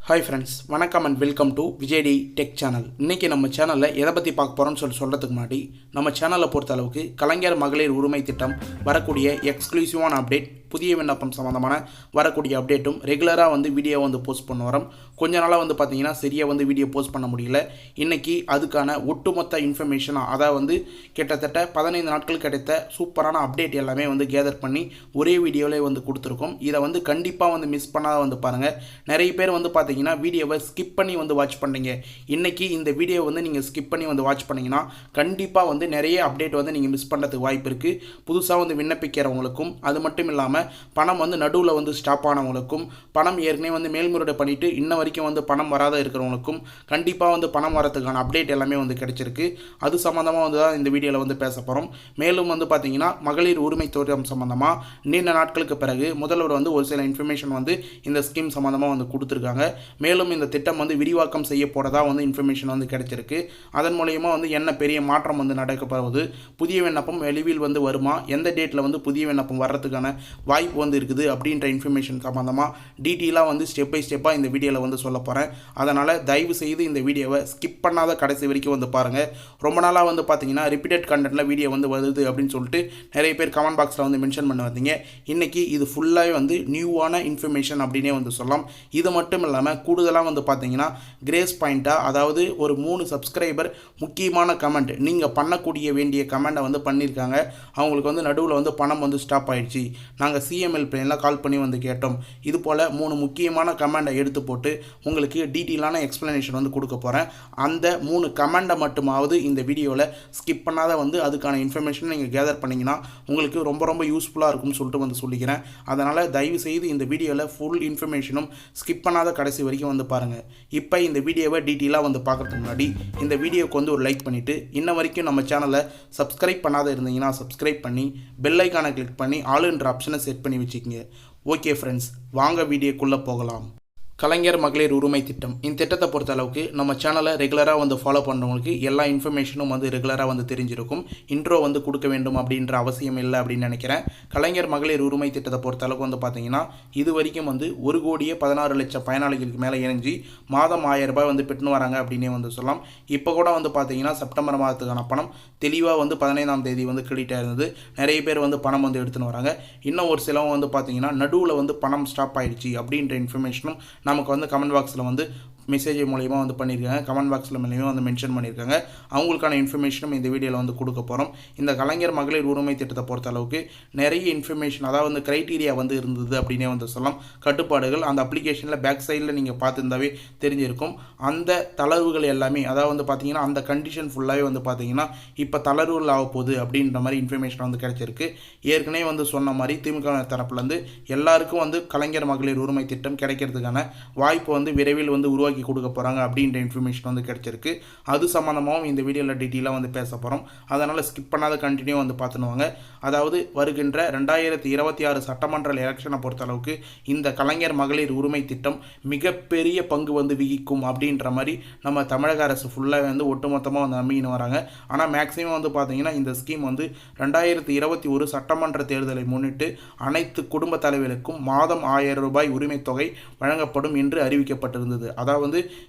Hi friends, வணக்கம் and welcome to விஜய்டி tech channel. இன்றைக்கி நம்ம சேனலில் எதை பற்றி பார்க்க போகிறோம்னு சொல்கிறதுக்கு முன்னாடி நம்ம சேனலை பொறுத்த அளவுக்கு கலைஞர் மகளிர் உரிமை திட்டம் வரக்கூடிய எக்ஸ்க்ளூசிவான அப்டேட், புதிய விண்ணப்பம் சம்மந்தமான வரக்கூடிய அப்டேட்டும் ரெகுலராக வீடியோ போஸ்ட் பண்ண வரோம். கொஞ்ச நாளாக பார்த்தீங்கன்னா சரியாக வீடியோ போஸ்ட் பண்ண முடியல. இன்றைக்கி அதுக்கான ஒட்டுமொத்த இன்ஃபர்மேஷனாக அதாவது கிட்டத்தட்ட 15 நாட்கள் கிடைத்த சூப்பரான அப்டேட் எல்லாமே கேதர் பண்ணி ஒரே வீடியோவிலே கொடுத்துருக்கோம். இதை கண்டிப்பாக மிஸ் பண்ணாத பாருங்கள். நிறைய பேர் பார்த்தீங்கன்னா வீடியோவை ஸ்கிப் பண்ணி வாட்ச் பண்ணுறீங்க. இன்றைக்கி இந்த வீடியோ நீங்கள் ஸ்கிப் பண்ணி வாட்ச் பண்ணிங்கன்னா கண்டிப்பாக நிறைய அப்டேட் நீங்கள் மிஸ் பண்ணுறதுக்கு வாய்ப்பு இருக்குது. புதுசாக விண்ணப்பிக்கிறவங்களுக்கும், அது மட்டும் இல்லாமல் பணம் நடுவில் ஸ்டாப் ஆனவங்களுக்கும், பணம் ஏற்கனவே மேல்முறையீடு பண்ணிவிட்டு இன்ன வரைக்கும் பணம் வராத இருக்கிறவங்களுக்கும் கண்டிப்பாக பணம் வரதுக்கான அப்டேட் எல்லாமே கிடைச்சிருக்கு. அது சம்மந்தமாக தான் இந்த வீடியோவில் பேச போகிறோம். மேலும் பார்த்தீங்கன்னா மகளிர் உரிமை திட்டம் சம்மந்தமாக நீண்ட நாட்களுக்கு பிறகு முதல்வர் ஒரு சில இன்ஃபர்மேஷன் இந்த ஸ்கீம் சம்மந்தமாக கொடுத்துருக்காங்க. மேலும் இந்த திட்டம் விரிவாக்கம் செய்ய போகிறதா இன்ஃபர்மேஷன் கிடைச்சிருக்கு. அதன் மூலயமா என்ன பெரிய மாற்றம் நடக்கப்படுவது, புதிய விண்ணப்பம் வெளிவில் வருமா, எந்த டேட்டில் புதிய விண்ணப்பம் வர்றதுக்கான வாய்ப்பு இருக்குது அப்படின்ற இன்ஃபர்மேஷன் சம்மந்தமாக டீட்டெயிலாக ஸ்டெப் பை ஸ்டெப்பாக இந்த வீடியோவில் சொல்ல போகிறேன். அதனால் தயவு செய்து இந்த வீடியோவை ஸ்கிப் பண்ணாத கடைசி வரைக்கும் பாருங்கள். ரொம்ப நாளாக பார்த்தீங்கன்னா ரிப்பீட்டட் கண்டென்ட்டில் வீடியோ வருது அப்படின்னு சொல்லிட்டு நிறைய பேர் கமெண்ட் பாக்ஸில் மென்ஷன் பண்ண வந்தீங்க. இன்றைக்கி இது ஃபுல்லாகவே நியூவான இன்ஃபர்மேஷன் அப்படின்னே சொல்லலாம். இது மட்டும் இல்லாமல் கூடுதலாக பார்த்தீங்கன்னா கிரேஸ் பாயிண்ட்டாக, அதாவது ஒரு 3 சப்ஸ்கிரைபர் முக்கியமான கமெண்ட், நீங்கள் பண்ணக்கூடிய வேண்டிய கமெண்டை பண்ணியிருக்காங்க. அவங்களுக்கு நடுவில் பணம் ஸ்டாப் ஆகிடுச்சு, நாங்கள் சிஎம்எல் பிளேனில் கால் பண்ணி கேட்டோம். இது போல் 3 முக்கியமான கமெண்டை எடுத்து போட்டு உங்களுக்கு டீட்டெயிலான எக்ஸ்ப்ளனேஷன் கொடுக்க போகிறேன். அந்த 3 கமெண்டை மட்டுமாவது இந்த வீடியோவில் ஸ்கிப் பண்ணாத அதுக்கான இன்ஃபர்மேஷன் நீங்கள் கேதர் பண்ணிங்கன்னா உங்களுக்கு ரொம்ப ரொம்ப யூஸ்ஃபுல்லாக இருக்கும்னு சொல்லிட்டு சொல்லிக்கிறேன். அதனால் தயவு செய்து இந்த வீடியோவில் ஃபுல் இன்ஃபர்மேஷனும் ஸ்கிப் பண்ணாத கடைசி வரைக்கும் பாருங்கள். இப்போ இந்த வீடியோவை டீட்டெயிலாக பார்க்கறதுக்கு முன்னாடி இந்த வீடியோக்கு ஒரு லைக் பண்ணிவிட்டு இன்ன வரைக்கும் நம்ம சேனலை சப்ஸ்கிரைப் பண்ணாத இருந்தீங்கன்னா சப்ஸ்கிரைப் பண்ணி பெல் ஐக்கானை கிளிக் பண்ணி ஆளுன்ற ஆப்ஷனை செட் பண்ணி வச்சுக்கோங்க. ஓகே ஃப்ரெண்ட்ஸ், வாங்க வீடியோக்குள்ளே போகலாம். கலைஞர் மகளிர் உரிமை திட்டம், இந்த திட்டத்தை பொறுத்த அளவுக்கு நம்ம சேனலை ரெகுலராக ஃபாலோ பண்ணுறவங்களுக்கு எல்லா இன்ஃபர்மேஷனும் ரெகுலராக தெரிஞ்சிருக்கும். இன்ட்ரோ கொடுக்க வேண்டும் அப்படின்ற அவசியம் இல்லை அப்படின்னு நினைக்கிறேன். கலைஞர் மகளிர் உரிமை திட்டத்தை பொறுத்த அளவுக்கு பார்த்தீங்கன்னா இது வரைக்கும் 1,16,00,000 பயனாளிகளுக்கு மேலே இணைஞ்சி மாதம் 1,000 ரூபாய் பெற்றுன்னு வராங்க அப்படின்னே சொல்லலாம். இப்போ கூட பார்த்தீங்கன்னா செப்டம்பர் மாதத்துக்கான பணம் தெளிவாக 15ஆம் தேதி கிரெடிட் ஆயிருந்தது. நிறைய பேர் பணம் எடுத்துன்னு வராங்க. இன்னும் ஒரு சிலவங்க பார்த்தீங்கன்னா நடுவில் பணம் ஸ்டாப் ஆயிடுச்சு அப்படின்ற இன்ஃபர்மேஷனும் நமக்கு கமெண்ட் பாக்ஸில் மெசேஜ் மூலிமா பண்ணியிருக்காங்க. கமெண்ட் பாக்ஸில் மூலிமா மென்ஷன் பண்ணியிருக்காங்க. அவங்களுக்கான இன்ஃபர்மேஷனும் இந்த வீடியோவில் கொடுக்க போகிறோம். இந்த கலைஞர் மகளிர் உரிமை திட்டத்தை பொறுத்த அளவுக்கு நிறைய இன்ஃபர்மேஷன், அதாவது க்ரைட்டீரியா இருந்தது அப்படின்னே சொல்லலாம். கட்டுப்பாடுகள் அந்த அப்ளிகேஷனில் பேக் சைடில் நீங்கள் பார்த்துருந்தாவே தெரிஞ்சிருக்கும். அந்த தளர்வுகள் எல்லாமே, அதாவது பார்த்தீங்கன்னா அந்த கண்டிஷன் ஃபுல்லாகவே பார்த்தீங்கன்னா இப்போ தளர்வுகள் ஆக போகுது அப்படின்ற மாதிரி இன்ஃபர்மேஷன் கிடைச்சிருக்கு. ஏற்கனவே சொன்ன மாதிரி திமுக தரப்புலேருந்து எல்லாருக்கும் கலைஞர் மகளிர் உரிமை திட்டம் கிடைக்கிறதுக்கான வாய்ப்பு விரைவில் உருவாக்கி கொடுக்க போகிறாங்க அப்படின்ற இன்ஃபர்மேஷன் கிடைச்சிருக்கு. அது சம்மந்தமாகவும் இந்த வீடியோவில் டீட்டெயிலாக பேச போகிறோம். அதனால் ஸ்கிப் பண்ணாத கண்டினியூ பார்த்துனுவாங்க. அதாவது வருகின்ற 2026 சட்டமன்ற எலெக்ஷனை பொறுத்த அளவுக்கு இந்த கலைஞர் மகளிர் உரிமை திட்டம் மிகப்பெரிய பங்கு விகிக்கும் அப்படின்ற மாதிரி நம்ம தமிழக அரசு ஃபுல்லாக ஒட்டுமொத்தமாக நம்பின்னு வராங்க. ஆனால் மேக்ஸிமம் பார்த்தீங்கன்னா இந்த ஸ்கீம் 2021 சட்டமன்ற தேர்தலை முன்னிட்டு அனைத்து குடும்ப தலைவர்களுக்கும் மாதம் 1,000 ரூபாய் உரிமை தொகை வழங்கப்படும் என்று அறிவிக்கப்பட்டிருந்தது. அதாவது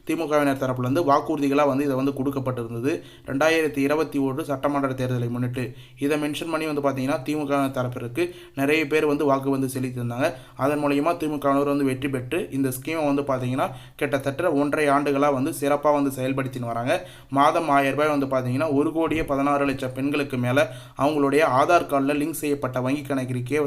திமுகவினர் தரப்புலேருந்து வாக்குறுதிகளாக இதை கொடுக்கப்பட்டிருந்தது 2021 சட்டமன்ற தேர்தலை முன்னிட்டு. இதை மென்ஷன் பண்ணி பார்த்தீங்கன்னா திமுக தரப்பிற்கு நிறைய பேர் வாக்கு செலுத்தியிருந்தாங்க. அதன் மூலயமா திமுகவினர் வெற்றி பெற்று இந்த ஸ்கீமை பார்த்தீங்கன்னா கிட்டத்தட்ட 1.5 ஆண்டுகளாக சிறப்பாக செயல்படுத்தின்னு வராங்க. மாதம் 1,000 ரூபாய் பார்த்தீங்கன்னா 1,16,00,000 பெண்களுக்கு மேலே அவங்களுடைய ஆதார் கார்டில் லிங்க் செய்யப்பட்ட வங்கி கணக்கிற்கே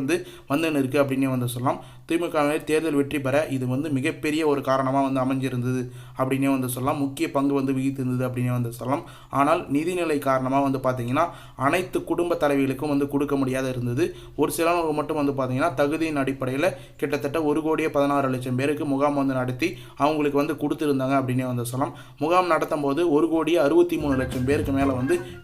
வந்துன்னு இருக்குது அப்படின்னே சொல்லலாம். திமுகவினர் தேர்தல் வெற்றி பெற இது மிகப்பெரிய ஒரு காரணமாக அமைஞ்சிருந்தது அப்படின்னே சொல்லலாம். முக்கிய பங்கு விகித்திருந்தது அப்படின்னே சொல்லலாம். ஆனால் நிதிநிலை காரணமாக பார்த்தீங்கன்னா அனைத்து குடும்ப தலைவிகளுக்கும் கொடுக்க முடியாத இருந்தது. ஒரு சிலவங்க மட்டும் பார்த்தீங்கன்னா தகுதியின் அடிப்படையில் கிட்டத்தட்ட 1,16,00,000 பேருக்கு முகாம் நடத்தி அவங்களுக்கு கொடுத்துருந்தாங்க அப்படின்னே சொல்லலாம். முகாம் நடத்தும் போது 1,63,00,000 பேருக்கு மேலே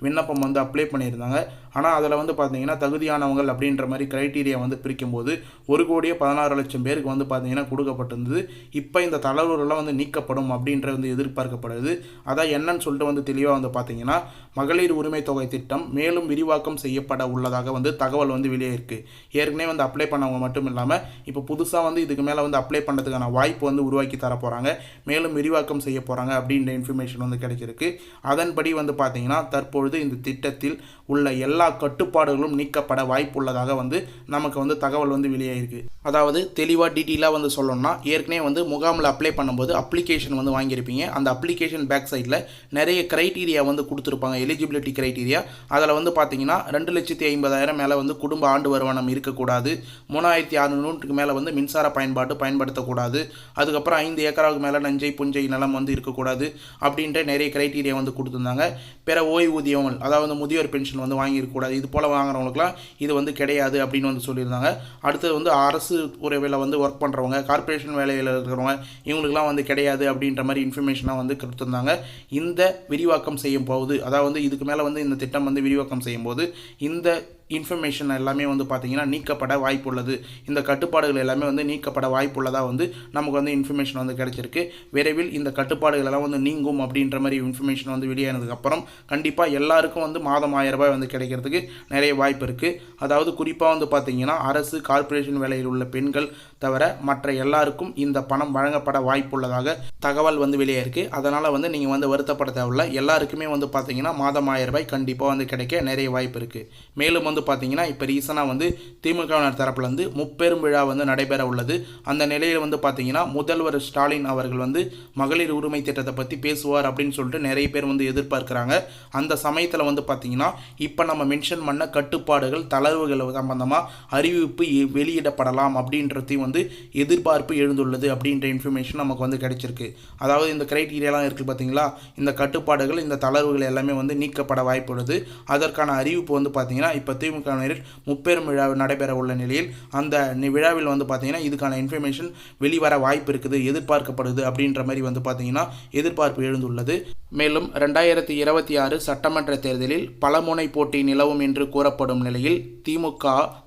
விண்ணப்பம் அப்ளை பண்ணியிருந்தாங்க. ஆனால் அதில் பார்த்தீங்கன்னா தகுதியானவங்கள் அப்படின்ற மாதிரி க்ரைட்டீரியா பிரிக்கும் போது 1,16,00,000 பேருக்கு பார்த்தீங்கன்னா கொடுக்கப்பட்டிருந்தது. இப்போ இந்த தளர்வுகள்லாம் நீக்கப்பட்டு நீக்கப்படும் அப்படின்றது வந்து எதிர்பார்க்கப்படுது. அதான் என்னன்னு சொல்லிட்டு வந்து தெளிவாக வந்து பார்த்தீங்கன்னா, மகளிர் உரிமை தொகை திட்டம் மேலும் விரிவாக்கம் செய்யப்பட உள்ளதாக வந்து தகவல் வந்து வெளியே இருக்குது. ஏற்கனவே வந்து அப்ளை பண்ணவங்க மட்டும் இல்லாமல் இப்போ புதுசாக வந்து இதுக்கு மேலே வந்து அப்ளை பண்ணுறதுக்கான வாய்ப்பு வந்து உருவாக்கி தர போகிறாங்க, மேலும் விரிவாக்கம் செய்ய போகிறாங்க அப்படின்ற இன்ஃபர்மேஷன் வந்து கிடைச்சிருக்கு. அதன்படி வந்து பார்த்தீங்கன்னா தற்பொழுது இந்த திட்டத்தில் உள்ள எல்லா கட்டுப்பாடுகளும் நீக்கப்பட வாய்ப்பு உள்ளதாக வந்து நமக்கு வந்து தகவல் வந்து வெளியாயிருக்கு. அதாவது தெளிவாக டீட்டெயிலாக வந்து சொல்லணும்னா, ஏற்கனவே வந்து முகாமில் அப்ளை பண்ணும்போது அப்ளிகேஷன் வந்து வாங்கியிருப்பீங்க. அந்த அப்ளிகேஷன் பேக் சைடில் நிறைய கிரைட்டீரியா வந்து கொடுத்துருப்பாங்க, எலிஜிபிலிட்டி கிரைட்டீரியா. அதில் வந்து பார்த்தீங்கன்னா 2,50,000 மேலே வந்து குடும்ப ஆண்டு வருமானம் இருக்கக்கூடாது, 3,600 மேலே வந்து மின்சார பயன்படுத்தக்கூடாது, அதுக்கப்புறம் 5 ஏக்கராவுக்கு மேலே நஞ்சை புஞ்சை நிலம் வந்து இருக்கக்கூடாது அப்படின்ற நிறைய கிரைட்டீரியா வந்து கொடுத்துருந்தாங்க. பிற ஓய்வூதியம், அதாவது முதியோர் பென்ஷன் வந்து வாங்கியிருக்கக்கூடாது, இது போல் வாங்குறவங்களுக்குலாம் இது வந்து கிடையாது அப்படின்னு வந்து சொல்லியிருந்தாங்க. அடுத்தது வந்து அரசு உறவில் வந்து ஒர்க் பண்ணுறவங்க, கார்ப்பரேஷன் வேலையில் இருக்கிறவங்க, இவங்களுக்குலாம் வந்து கிடையாது அப்படின்ற மாதிரி இன்ஃபர்மேஷனாக வந்து கொடுத்துருந்தாங்க. இந்த விரிவாக்கம் செய்யும் போது, அதாவது இதுக்கு மேலே வந்து இந்த திட்டம் வந்து விரிவாக்கம் செய்யும் போது இந்த இன்ஃபர்மேஷன் எல்லாமே வந்து பார்த்திங்கன்னா நீக்கப்பட வாய்ப்பு உள்ளது. இந்த கட்டுப்பாடுகள் எல்லாமே வந்து நீக்கப்பட வாய்ப்பு உள்ளதாக வந்து நமக்கு வந்து இன்ஃபர்மேஷன் வந்து கிடைச்சிருக்கு. விரைவில் இந்த கட்டுப்பாடுகள் எல்லாம் வந்து நீங்கும் அப்படின்ற மாதிரி இன்ஃபர்மேஷன் வந்து வெளியானதுக்கப்புறம் கண்டிப்பாக எல்லாருக்கும் வந்து மாதம் 1000 ரூபாய் வந்து கிடைக்கிறதுக்கு நிறைய வாய்ப்பு இருக்குது. அதாவது குறிப்பாக வந்து பார்த்திங்கன்னா அரசு கார்ப்பரேஷன் வேலையில் உள்ள பெண்கள் தவிர மற்ற எல்லாருக்கும் இந்த பணம் வழங்கப்பட வாய்ப்பு உள்ளதாக தகவல் வந்து வெளியே இருக்குது. அதனால் வந்து நீங்கள் வந்து வருத்தப்பட தேவையில்லை, எல்லாருக்குமே வந்து பார்த்திங்கன்னா மாதம் 1000 ரூபாய் கண்டிப்பாக வந்து கிடைக்க நிறைய வாய்ப்பு இருக்குது. மேலும் வந்து பார்த்தீங்கன்னா இப்போ ரீசனாக வந்து திமுகவினர் தரப்புலேருந்து முப்பெரும் விழா வந்து நடைபெற உள்ளது. அந்த நிலையில் வந்து பார்த்தீங்கன்னா முதல்வர் ஸ்டாலின் அவர்கள் வந்து மகளிர் உரிமை திட்டத்தை பற்றி பேசுவார் அப்படின்னு சொல்லிட்டு நிறைய பேர் வந்து எதிர்பார்க்குறாங்க. அந்த சமயத்தில் வந்து பார்த்தீங்கன்னா இப்போ நம்ம மென்ஷன் பண்ண கட்டுப்பாடுகள் தளர்வுகள் சம்பந்தமாக அறிவிப்பு வெளியிடப்படலாம் அப்படின்றதையும் வந்து எதிர்பார்ப்பு எழுந்துள்ளது அப்படின்ற இன்ஃபர்மேஷன் நமக்கு வந்து கிடைச்சிருக்கு. அதாவது இந்த கிரைட்டீரியாலாம் இருக்குது பார்த்தீங்களா, இந்த கட்டுப்பாடுகள் இந்த தளர்வுகள் எல்லாமே வந்து நீக்கப்பட வாய்ப்பு உள்ளது. அதற்கான அறிவிப்பு வந்து பார்த்தீங்கன்னா இப்போ திமுகவினரில் முப்பெரும் விழா நடைபெற உள்ள நிலையில் அந்த விழாவில் வந்து பார்த்தீங்கன்னா இதுக்கான இன்ஃபர்மேஷன் வெளிவர வாய்ப்பு இருக்குது, எதிர்பார்க்கப்படுது அப்படின்ற மாதிரி வந்து பார்த்தீங்கன்னா எதிர்பார்ப்பு எழுந்துள்ளது. மேலும் 2026 சட்டமன்ற தேர்தலில் பலமுனை போட்டி நிலவும் என்று கூறப்படும் நிலையில் திமுக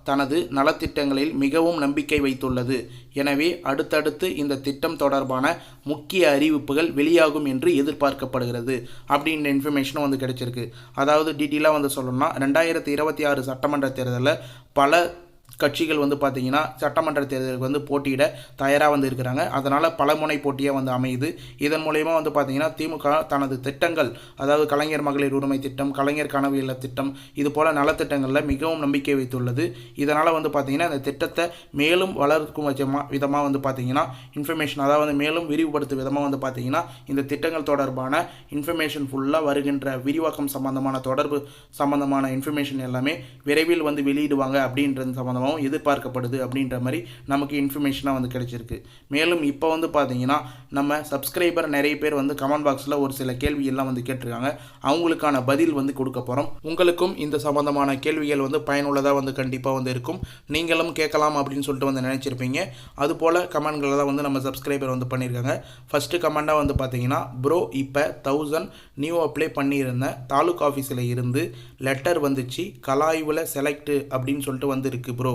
தனது நலத்திட்டங்களில் மிகவும் நம்பிக்கை வைத்துள்ளது. எனவே அடுத்தடுத்து இந்த திட்டம் தொடர்பான முக்கிய அறிவிப்புகள் வெளியாகும் என்று எதிர்பார்க்கப்படுகிறது அப்படின்ற இன்ஃபர்மேஷனும் வந்து கிடைச்சிருக்கு. அதாவது டீட்டெயிலாக வந்து சொல்லணும்னா 2026 சட்டமன்ற தேர்தலில் பல கட்சிகள் வந்து பார்த்திங்கன்னா சட்டமன்ற தேர்தலுக்கு வந்து போட்டியிட தயாராக வந்து இருக்கிறாங்க. அதனால் பலமுனை போட்டியாக வந்து அமையுது. இதன் மூலயமா வந்து பார்த்திங்கன்னா திமுக தனது திட்டங்கள், அதாவது கலைஞர் மகளிர் உரிமை திட்டம், கலைஞர் கனவு இல்ல திட்டம், இது போல் நலத்திட்டங்களில் மிகவும் நம்பிக்கை வைத்துள்ளது. இதனால் வந்து பார்த்திங்கன்னா இந்த திட்டத்தை மேலும் வளர்க்கும் விதமாக வந்து பார்த்திங்கன்னா இன்ஃபர்மேஷன், அதாவது மேலும் விரிவுபடுத்தும் விதமாக வந்து பார்த்திங்கன்னா இந்த திட்டங்கள் தொடர்பான இன்ஃபர்மேஷன் ஃபுல்லாக வருகின்ற விரிவாக்கம் சம்பந்தமான தொடர்பு சம்பந்தமான இன்ஃபர்மேஷன் எல்லாமே விரைவில் வந்து வெளியிடுவாங்க அப்படின்றது சம்பந்தமாக எதிர்பார்க்கப்படுது அப்படின்ற மாதிரி நமக்கு இன்ஃபர்மேஷனாக வந்து கிடைச்சிருக்கு. மேலும் இப்போ வந்து பார்த்தீங்கன்னா நம்ம சப்ஸ்கிரைபர் நிறைய பேர் வந்து கமெண்ட் பாக்ஸில் ஒரு சில கேள்வி எல்லாம் வந்து கேட்டிருக்காங்க, அவங்களுக்கான பதில் வந்து கொடுக்க போகிறோம். உங்களுக்கும் இந்த சம்பந்தமான கேள்விகள் வந்து பயனுள்ளதாக வந்து கண்டிப்பாக வந்து இருக்கும், நீங்களும் கேட்கலாம் அப்படின்னு சொல்லிட்டு வந்து நினச்சிருப்பீங்க. அதுபோல் கமெண்ட்களை தான் வந்து நம்ம சப்ஸ்கிரைபர் வந்து பண்ணியிருக்காங்க. ஃபஸ்ட்டு கமெண்டாக வந்து பார்த்தீங்கன்னா, ப்ரோ இப்போ 1000 நியூ அப்ளை பண்ணியிருந்தேன், தாலுக் ஆஃபீஸில் இருந்து லெட்டர் வந்துச்சு, கலாய்வில் செலக்ட் அப்படின்னு சொல்லிட்டு வந்துருக்கு ப்ரோ,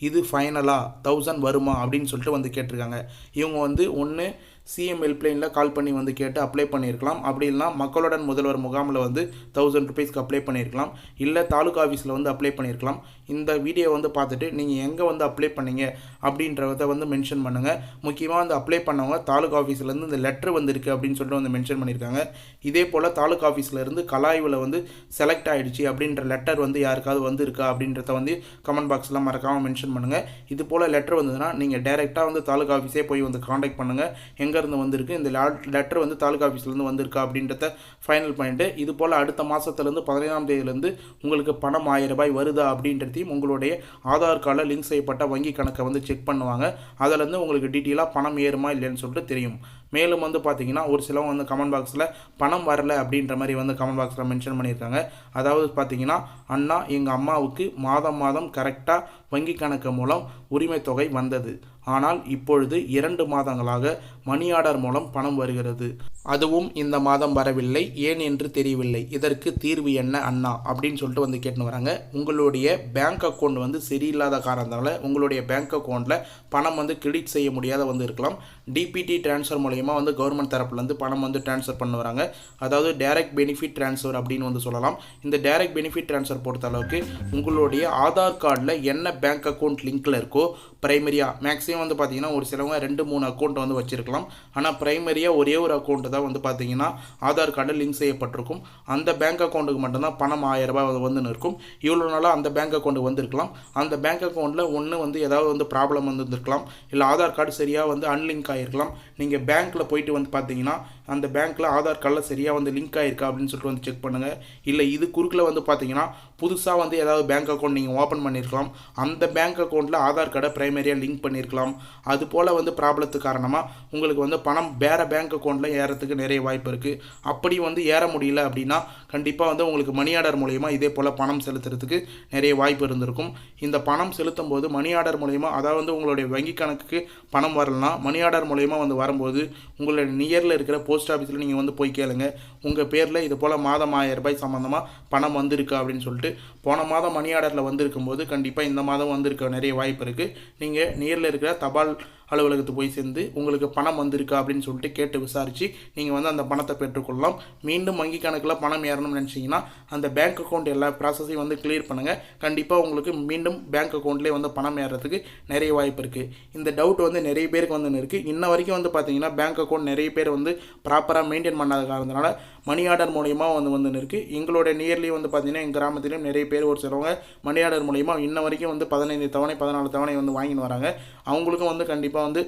இது ஃபைனலாக 1000 வருமா அப்படின்னு சொல்லிட்டு வந்து கேட்டிருக்காங்க. இவங்க வந்து ஒன்று சிஎம் ஹெல்ப்லைனில் கால் பண்ணி வந்து கேட்டு அப்ளை பண்ணியிருக்கலாம், அப்படி இல்லைனா மக்களுடன் முதல்வர் முகாமில் வந்து 1000 ருபீஸ்க்கு அப்ளை பண்ணியிருக்கலாம், இல்லை தாலுகா ஆஃபீஸில் வந்து அப்ளை பண்ணியிருக்கலாம். இந்த வீடியோ வந்து பார்த்துட்டு நீங்கள் எங்கே வந்து அப்ளை பண்ணீங்க அப்படின்றத வந்து மென்ஷன் பண்ணுங்கள். முக்கியமாக வந்து அப்ளை பண்ணவங்க தாலுகா ஆஃபீஸ்லேருந்து இந்த லெட்ரு வந்திருக்கு அப்படின்னு சொல்லிட்டு வந்து மென்ஷன் பண்ணியிருக்காங்க. இதே போல் தாலுகா ஆஃபீஸ்லேருந்து கலாய்வில் வந்து செலக்ட் ஆகிடுச்சு அப்படின்ற லெட்டர் வந்து யாருக்காவது வந்திருக்கா அப்படின்றத வந்து கமெண்ட் பாக்ஸில் மறக்காமல் மென்ஷன் பண்ணுங்கள். இது போல் லெட்டர் வந்ததுன்னா நீங்கள் டைரெக்டாக வந்து தாலுகா ஆஃபீஸே போய் வந்து காண்டாக்ட் பண்ணுங்கள், எங்கேருந்து வந்திருக்கு, இந்த லெட்டர் வந்து தாலுகா ஆஃபீஸ்லேருந்து வந்திருக்கா அப்படின்றத ஃபைனல் பண்ணிவிட்டு, இது போல் அடுத்த மாதத்துலேருந்து 15ஆம் தேதியிலேருந்து உங்களுக்கு பணம் 1000 ரூபாய் வருதா அப்படின்றதையும் உங்களுடைய ஆதார் கார்டில் லிங்க் செய்யப்பட்ட வங்கி கணக்கை வந்து செக் பண்ணுவாங்க. அதிலேருந்து உங்களுக்கு டீட்டெயிலாக பணம் ஏறுமா இல்லைன்னு சொல்லிட்டு தெரியும். மேலும் வந்து பார்த்தீங்கன்னா ஒரு சிலவங்க வந்து கமெண்ட் பாக்ஸில் பணம் வரல அப்படின்ற மாதிரி வந்து கமெண்ட் பாக்ஸில் மென்ஷன் பண்ணியிருக்காங்க. அதாவது பார்த்தீங்கன்னா, அண்ணா எங்கள் அம்மாவுக்கு மாதம் மாதம் கரெக்டாக வங்கி கணக்கு மூலம் உரிமை தொகை வந்தது, ஆனால் இப்பொழுது 2 மாதங்களாக மணி ஆர்டர் மூலம் பணம் வருகிறது. அதுவும் இந்த மாதம் வரவில்லை, ஏன் என்று தெரியவில்லை, இதற்கு தீர்வு என்ன அண்ணா அப்படின்னு சொல்லிட்டு வந்து கேட்டுன்னு வராங்க. உங்களுடைய பேங்க் அக்கௌண்ட் வந்து சரியில்லாத காரணத்தால் உங்களுடைய பேங்க் அக்கௌண்ட்டில் பணம் வந்து கிரெடிட் செய்ய முடியாத வந்து இருக்கலாம். டிபிடி டிரான்ஸ்ஃபர் மூலயமா வந்து கவர்மெண்ட் தரப்புலேருந்து பணம் வந்து டிரான்ஸ்ஃபர் பண்ண வராங்க. அதாவது டைரக்ட் பெனிஃபிட் டிரான்ஸ்ஃபர் அப்படின்னு வந்து சொல்லலாம். இந்த டைரக்ட் பெனிஃபிட் டிரான்ஸ்ஃபர் பொறுத்த அளவுக்கு உங்களுடைய ஆதார் கார்டில் என்ன பேங்க் அக்கௌண்ட் லிங்க்கில் இருக்கோ பிரைமரியாக மேக்ஸிமம் வந்து பார்த்தீங்கன்னா ஒரு சிலவங்க 2-3 அக்கௌண்ட் வந்து வச்சுருக்கலாம். ஆனால் பிரைமரியாக ஒரே ஒரு அக்கௌண்ட்டு தான் வந்து பார்த்தீங்கன்னா ஆதார் கார்டில் லிங்க் செய்யப்பட்டிருக்கும். அந்த பேங்க் அக்கௌண்ட்டுக்கு மட்டும்தான் பணம் 1000 ரூபாய் வந்து இருக்கும். இவ்வளோ நாளாக அந்த பேங்க் அக்கௌண்ட்டுக்கு வந்திருக்கலாம். அந்த பேங்க் அக்கௌண்ட்டில் ஒன்று வந்து ஏதாவது வந்து ப்ராப்ளம் வந்து இருந்திருக்கலாம், இல்லை ஆதார் கார்டு சரியாக வந்து அன்லிங்க் ஆகிருக்கலாம். நீங்கள் பேங்க்கில் போயிட்டு வந்து பார்த்தீங்கன்னா அந்த பேங்க்கில் ஆதார் கார்டில் சரியாக வந்து லிங்க் ஆகிருக்கா அப்படின்னு சொல்லிட்டு வந்து செக் பண்ணுங்கள். இல்லை இது குறுக்கில் வந்து பார்த்தீங்கன்னா புதுசாக வந்து ஏதாவது பேங்க் அக்கௌண்ட் நீங்கள் ஓப்பன் பண்ணியிருக்கலாம், அந்த பேங்க் அக்கௌண்ட்டில் ஆதார் கார்டை பிரைமரியாக லிங்க் பண்ணியிருக்கலாம். அது போல் வந்து ப்ராப்ளத்துக்கு காரணமாக உங்களுக்கு வந்து பணம் வேறு பேங்க் அக்கௌண்ட்டில் ஏறத்துக்கு நிறைய வாய்ப்பு இருக்குது. அப்படி வந்து ஏற முடியல அப்படின்னா கண்டிப்பாக வந்து உங்களுக்கு மணி ஆர்டர் மூலயமா இதே போல் பணம் செலுத்துறதுக்கு நிறைய வாய்ப்பு இருந்திருக்கும். இந்த பணம் செலுத்தும் போது மணி ஆர்டர் மூலயமா, அதாவது வந்து உங்களுடைய வங்கி கணக்குக்கு பணம் வரலனா மணி ஆர்டர் மூலயமா வந்து வரும்போது உங்களுடைய நியரில் இருக்கிற போஸ்ட் ஆஃபீஸில் நீங்கள் வந்து போய் கேளுங்க, உங்கள் பேரில் இது போல் மாதம் 1000 ரூபாய் சம்மந்தமாக பணம் வந்திருக்கு அப்படின்னு சொல்லிட்டு. போன மாதம் மணி ஆர்டரில் வந்திருக்கும் போது கண்டிப்பாக இந்த மாதம் வந்திருக்க நிறைய வாய்ப்பு இருக்குது. நீங்கள் நியரில் இருக்கிற தபால் அலுவலகத்துக்கு போய் சேர்ந்து உங்களுக்கு பணம் வந்திருக்கா அப்படின்னு சொல்லிட்டு கேட்டு விசாரித்து நீங்கள் வந்து அந்த பணத்தை பெற்றுக்கொள்ளலாம். மீண்டும் வங்கி கணக்கில் பணம் ஏறணும்னு நினச்சிங்கன்னா அந்த பேங்க் அக்கௌண்ட் எல்லா ப்ராசஸையும் வந்து கிளியர் பண்ணுங்கள். கண்டிப்பாக உங்களுக்கு மீண்டும் பேங்க் அக்கௌண்ட்லேயே வந்து பணம் ஏறுறதுக்கு நிறைய வாய்ப்பு இருக்குது. இந்த டவுட் வந்து நிறைய பேருக்கு வந்து இருக்குது. இன்ன வரைக்கும் வந்து பார்த்தீங்கன்னா பேங்க் அக்கௌண்ட் நிறைய பேர் வந்து ப்ராப்பராக மெயின்டைன் பண்ணாத காரணத்தினால மணி ஆர்டர் மூலயமா வந்து இருக்குது. எங்களோட நியர்லி வந்து பார்த்தீங்கன்னா எங்கள் கிராமத்திலையும் நிறைய பேர் ஒரு சிலவங்க மணி ஆர்டர் மூலயமா இன்ன வரைக்கும் வந்து 15 தவணை 14 தவணை வந்து வாங்கின்னு வராங்க. அவங்களுக்கும் வந்து கண்டிப்பாக வந்து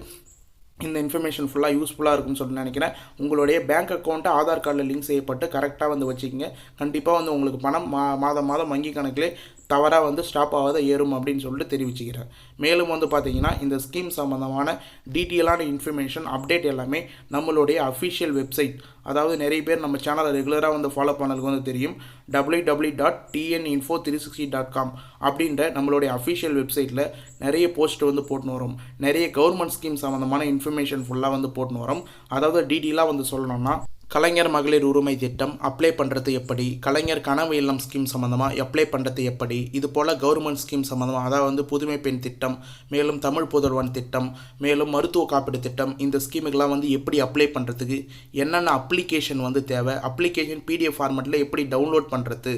இந்த இன்ஃபர்மேஷன் ஃபுல்லாக யூஸ்ஃபுல்லாக இருக்கும்னு சொல்லிட்டு நினைக்கிறேன். உங்களுடைய பேங்க் அக்கௌண்ட்டை ஆதார் கார்டில் லிங்க் செய்யப்பட்டு கரெக்டாக வந்து வச்சுக்கிங்க. கண்டிப்பாக வந்து உங்களுக்கு பணம் மாதம் வங்கி கணக்கிலே தவறாக வந்து ஸ்டாப் ஆகாத ஏறும் அப்படின்னு சொல்லிட்டு தெரிவிச்சுக்கிறேன். மேலும் வந்து பார்த்தீங்கன்னா இந்த ஸ்கீம் சம்மந்தமான டீட்டெயிலான இன்ஃபர்மேஷன் அப்டேட் எல்லாமே நம்மளுடைய அஃபிஷியல் வெப்சைட், அதாவது நிறைய பேர் நம்ம சேனலை ரெகுலராக வந்து ஃபாலோ பண்ணதுக்கு வந்து தெரியும், www.tninfo360.com அப்படின்ற நம்மளுடைய அஃபிஷியல் வெப்சைட்டில் நிறைய போஸ்ட் வந்து போட்டுன்னு வரும். நிறைய கவர்மெண்ட் ஸ்கீம் சம்மந்தமான இன்ஃபர்மேஷன் ஃபுல்லாக வந்து போட்டுன்னு வரும். அதாவது டீட்டெயிலாக வந்து சொல்லணும்னா கலைஞர் மகளிர் உரிமை திட்டம் அப்ளை பண்ணுறது எப்படி, கலைஞர் கனவு இல்லம் ஸ்கீம் சம்மந்தமாக அப்ளை பண்ணுறது எப்படி, இது போல் கவர்மெண்ட் ஸ்கீம் சம்மந்தமாக, அதாவது வந்து புதுமை பெண் திட்டம், மேலும் தமிழ் புதல்வன் திட்டம், மேலும் மருத்துவ காப்பீடு திட்டம், இந்த ஸ்கீமுக்கெல்லாம் வந்து எப்படி அப்ளை பண்ணுறதுக்கு என்னென்ன அப்ளிகேஷன் வந்து தேவை, அப்ளிகேஷன் PDF ஃபார்மேட்டில் எப்படி டவுன்லோட் பண்ணுறது,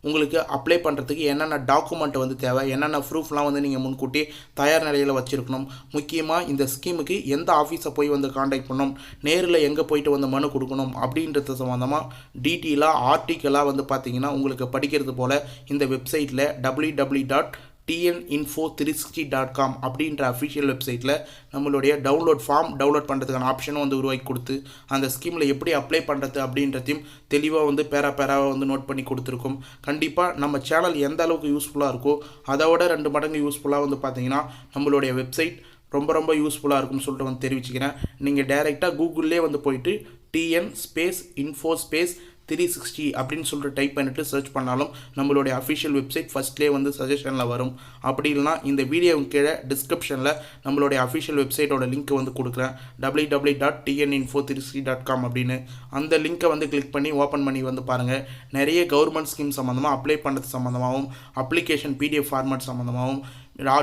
உங்களுக்கு அப்ளை பண்ணுறதுக்கு என்னென்ன டாக்குமெண்ட் வந்து தேவை, என்னென்ன ப்ரூஃப்லாம் வந்து நீங்கள் முன்கூட்டி தயார் நிலையில் வச்சுருக்கணும், முக்கியமாக இந்த ஸ்கீமுக்கு எந்த ஆஃபீஸை போய் வந்து காண்டாக்ட் பண்ணணும், நேரில் எங்கே போயிட்டு வந்து மனு கொடுக்கணும் அப்படின்றது சம்மந்தமாக டீட்டெயிலாக ஆர்டிக்கலாக வந்து பார்த்தீங்கன்னா உங்களுக்கு படிக்கிறது போல் இந்த வெப்சைட்டில் www.tninfo360.com அப்படின்ற அஃபிஷியல் வெப்சைட்டில் நம்மளுடைய டவுன்லோட் பண்ணுறதுக்கான ஆப்ஷனும் வந்து உருவாக்கி கொடுத்து அந்த ஸ்கீமில் எப்படி அப்ளை பண்ணுறது அப்படின்றதையும் தெளிவாக வந்து பேராக வந்து நோட் பண்ணி கொடுத்துருக்கோம். கண்டிப்பாக நம்ம சேனல் எந்த அளவுக்கு யூஸ்ஃபுல்லாக இருக்கோ அதோட 2 மடங்கு யூஸ்ஃபுல்லாக வந்து பார்த்தீங்கன்னா நம்மளுடைய வெப்சைட் ரொம்ப யூஸ்ஃபுல்லாக இருக்கும்னு சொல்லிட்டு வந்து தெரிவிச்சுக்கிறேன். நீங்கள் டைரெக்டாக கூகுள்லேயே வந்து போயிட்டு TN_info_360 அப்படின்னு சொல்லிட்டு டைப் பண்ணிவிட்டு சர்ச் பண்ணாலும் நம்மளுடைய அஃபிஷியல் வெப்சைட் ஃபஸ்ட்லேயே வந்து சஜஷனில் வரும். அப்படி இல்லைனா இந்த வீடியோ கீழே டிஸ்கிரிப்ஷனில் நம்மளுடைய அஃபிஷியல் வெப்சைட்டோட லிங்க் வந்து கொடுக்குறேன், www.tninfo360.com அப்படின்னு. அந்த லிங்க்கை வந்து கிளிக் பண்ணி ஓப்பன் பண்ணி வந்து பாருங்கள். நிறைய கவர்மெண்ட் ஸ்கீம் சம்மந்தமாக அப்ளை பண்ணுறது சம்மந்தமாகவும் அப்ளிகேஷன் PDF ஃபார்மேட் சம்மந்தமாகவும்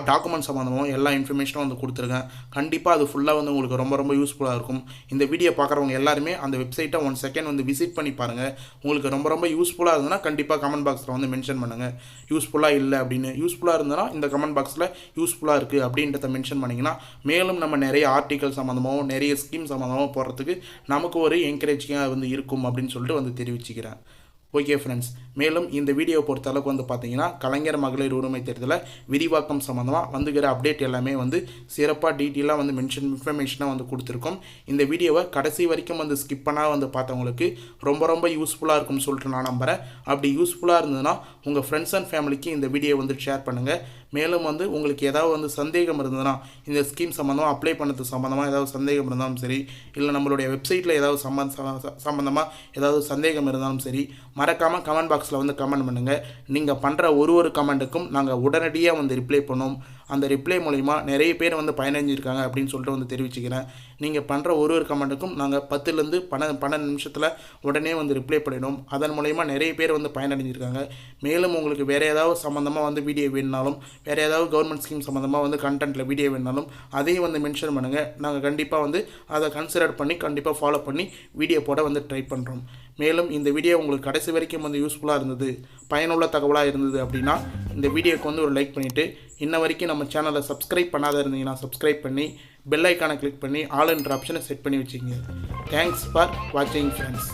டாக்குமெண்ட் சம்மந்தமாகவும் எல்லா இன்ஃபர்மேஷனும் வந்து கொடுத்துருக்கேன். கண்டிப்பாக அது ஃபுல்லாக வந்து உங்களுக்கு ரொம்ப யூஸ்ஃபுல்லாக இருக்கும். இந்த வீடியோ பார்க்குறவங்க எல்லாருமே அந்த வெப்சைட்டை 1 செகண்ட் வந்து விசிட் பண்ணி பாருங்கள். உங்களுக்கு ரொம்ப யூஸ்ஃபுல்லாக இருந்ததுன்னா கண்டிப்பாக கமெண்ட் பாக்ஸில் வந்து மென்ஷன் பண்ணுங்கள். யூஸ்ஃபுல்லாக இல்லை அப்படின்னு, யூஸ்ஃபுல்லாக இருந்ததுன்னா இந்த கமெண்ட் பாக்ஸில் யூஸ்ஃபுல்லாக இருக்குது அப்படின்றத மென்ஷன் பண்ணிங்கன்னா மேலும் நம்ம நிறைய ஆர்டிக்கல் சம்மந்தமாகவும் நிறைய ஸ்கீம் சம்மந்தமாகவும் போடுறதுக்கு நமக்கு ஒரு என்கரேஜிங்காக வந்து இருக்கும் அப்படின்னு சொல்லிட்டு வந்து தெரிவிச்சுக்கிறேன். ஓகே ஃப்ரெண்ட்ஸ், மேலும் இந்த வீடியோ பொறுத்த அளவுக்கு வந்து பார்த்தீங்கன்னா கலைஞர் மகளிர் உரிமை தேர்தலில் விரிவாக்கம் சம்மந்தமாக வந்துக்கிற அப்டேட் எல்லாமே வந்து சிறப்பாக டீட்டெயிலாக வந்து இன்ஃபர்மேஷனாக வந்து கொடுத்துருக்கோம். இந்த வீடியோவை கடைசி வரைக்கும் வந்து ஸ்கிப் பண்ணால் வந்து பார்த்தவங்களுக்கு ரொம்ப யூஸ்ஃபுல்லாக இருக்கும்னு சொல்லிட்டு நான் நம்புகிறேன். அப்படி யூஸ்ஃபுல்லாக இருந்ததுன்னா உங்கள் ஃப்ரெண்ட்ஸ் அண்ட் ஃபேமிலிக்கு இந்த வீடியோ வந்து ஷேர் பண்ணுங்கள். மேலும் வந்து உங்களுக்கு ஏதாவது வந்து சந்தேகம் இருந்ததுன்னா இந்த ஸ்கீம் சம்மந்தமாக அப்ளை பண்ணது சம்மந்தமாக ஏதாவது சந்தேகம் இருந்தாலும் சரி, இல்லை நம்மளுடைய வெப்சைட்டில் ஏதாவது சம்மந்தமாக ஏதாவது சந்தேகம் இருந்தாலும் சரி, மறக்காமல் கமெண்ட் பாக்ஸில் வந்து கமெண்ட் பண்ணுங்கள். நீங்கள் பண்ணுற ஒரு கமெண்ட்டுக்கும் நாங்கள் உடனடியாக வந்து ரிப்ளை பண்ணுவோம். அந்த ரிப்ளை மூலிமா நிறைய பேர் வந்து பயனடைஞ்சிருக்காங்க அப்படின்னு சொல்லிட்டு வந்து தெரிவிச்சுக்கிறேன். நீங்கள் பண்ணுற ஒரு கமெண்ட்டுக்கும் நாங்கள் 10லேருந்து 12 நிமிஷத்தில் உடனே வந்து ரிப்ளை பண்ணிடும். அதன் மூலயமா நிறைய பேர் வந்து பயனடைஞ்சிருக்காங்க. மேலும் உங்களுக்கு வேறு ஏதாவது சம்மந்தமாக வந்து வீடியோ வேணுனாலும், வேறு ஏதாவது கவர்மெண்ட் ஸ்கீம் சம்மந்தமாக வந்து கண்டென்ட்டில் வீடியோ வேணுனாலும் அதையும் வந்து மென்ஷன் பண்ணுங்கள். நாங்கள் கண்டிப்பாக வந்து அதை கன்சிடர் பண்ணி கண்டிப்பாக ஃபாலோ பண்ணி வீடியோ போட வந்து ட்ரை பண்ணுறோம். மேலும் இந்த வீடியோ உங்களுக்கு கடைசி வரைக்கும் வந்து யூஸ்ஃபுல்லாக இருந்தது, பயனுள்ள தகவலாக இருந்தது அப்படின்னா இந்த வீடியோக்கு வந்து ஒரு லைக் பண்ணிவிட்டு, இன்ன வரைக்கும் நம்ம சேனலை சப்ஸ்கிரைப் பண்ணாத இருந்தீங்கன்னா சப்ஸ்கிரைப் பண்ணி பெல் ஐக்கானை கிளிக் பண்ணி ஆல் என்ற ஆப்ஷனை செட் பண்ணி வச்சுக்கோங்க. தேங்க்ஸ் ஃபார் வாட்சிங் ஃப்ரெண்ட்ஸ்.